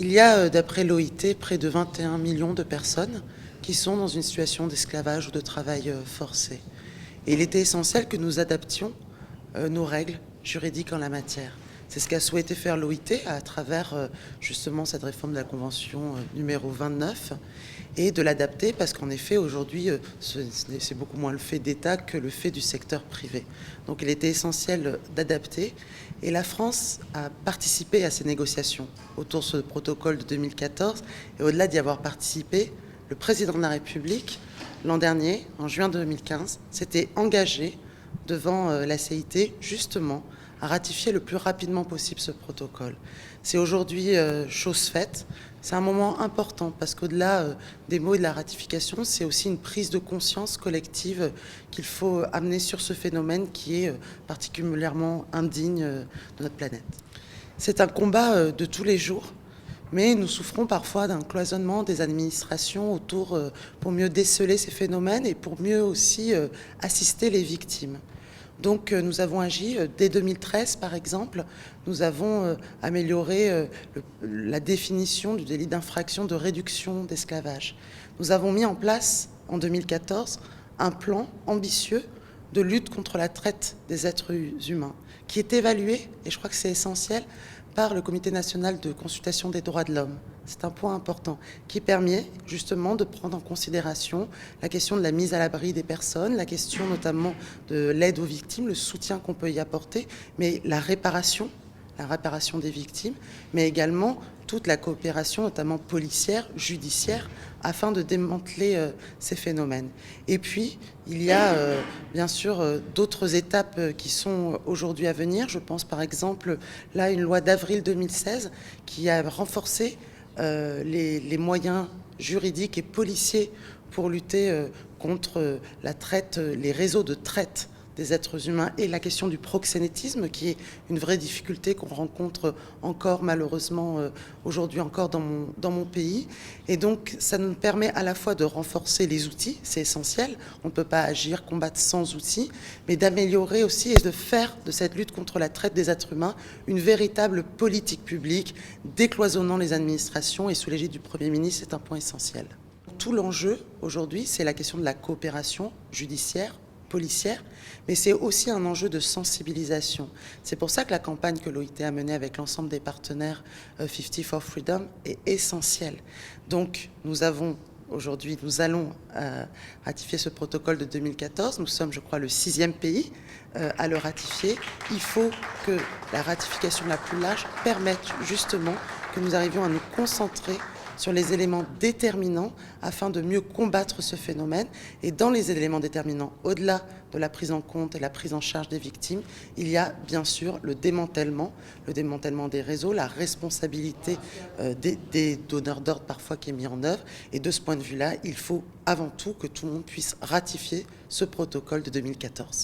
Il y a, d'après l'OIT, près de 21 millions de personnes qui sont dans une situation d'esclavage ou de travail forcé. Et il était essentiel que nous adaptions nos règles juridiques en la matière. C'est ce qu'a souhaité faire l'OIT à travers justement cette réforme de la Convention numéro 29 et de l'adapter parce qu'en effet aujourd'hui c'est beaucoup moins le fait d'État que le fait du secteur privé. Donc il était essentiel d'adapter et la France a participé à ces négociations autour de ce protocole de 2014 et au-delà d'y avoir participé, le président de la République l'an dernier, en juin 2015, s'était engagé devant la CIT justement à ratifier le plus rapidement possible ce protocole. C'est aujourd'hui chose faite. C'est un moment important parce qu'au-delà des mots et de la ratification, c'est aussi une prise de conscience collective qu'il faut amener sur ce phénomène qui est particulièrement indigne de notre planète. C'est un combat de tous les jours, mais nous souffrons parfois d'un cloisonnement des administrations autour pour mieux déceler ces phénomènes et pour mieux aussi assister les victimes. Donc nous avons agi dès 2013 par exemple, nous avons amélioré la définition du délit d'infraction de réduction d'esclavage. Nous avons mis en place en 2014 un plan ambitieux de lutte contre la traite des êtres humains qui est évalué, et je crois que c'est essentiel, par le Comité national de consultation des droits de l'homme. C'est un point important qui permet justement de prendre en considération la question de la mise à l'abri des personnes, la question notamment de l'aide aux victimes, le soutien qu'on peut y apporter, mais la réparation des victimes, mais également toute la coopération, notamment policière, judiciaire, afin de démanteler ces phénomènes. Et puis, il y a bien sûr d'autres étapes qui sont aujourd'hui à venir. Je pense par exemple, là, à une loi d'avril 2016 qui a renforcé les moyens juridiques et policiers pour lutter contre la traite, les réseaux de traite des êtres humains et la question du proxénétisme qui est une vraie difficulté qu'on rencontre encore malheureusement aujourd'hui encore dans mon pays. Et donc ça nous permet à la fois de renforcer les outils, c'est essentiel, on ne peut pas agir, combattre sans outils, mais d'améliorer aussi et de faire de cette lutte contre la traite des êtres humains une véritable politique publique, décloisonnant les administrations et sous l'égide du Premier ministre, c'est un point essentiel. Tout l'enjeu aujourd'hui, c'est la question de la coopération judiciaire, policière, mais c'est aussi un enjeu de sensibilisation. C'est pour ça que la campagne que l'OIT a menée avec l'ensemble des partenaires 50 for Freedom est essentielle. Donc nous allons ratifier ce protocole de 2014. Nous sommes, je crois, le 6e pays à le ratifier. Il faut que la ratification la plus large permette justement que nous arrivions à nous concentrer sur les éléments déterminants afin de mieux combattre ce phénomène. Et dans les éléments déterminants, au-delà de la prise en compte et la prise en charge des victimes, il y a bien sûr le démantèlement des réseaux, la responsabilité des donneurs d'ordre parfois qui est mis en œuvre. Et de ce point de vue-là, il faut avant tout que tout le monde puisse ratifier ce protocole de 2014.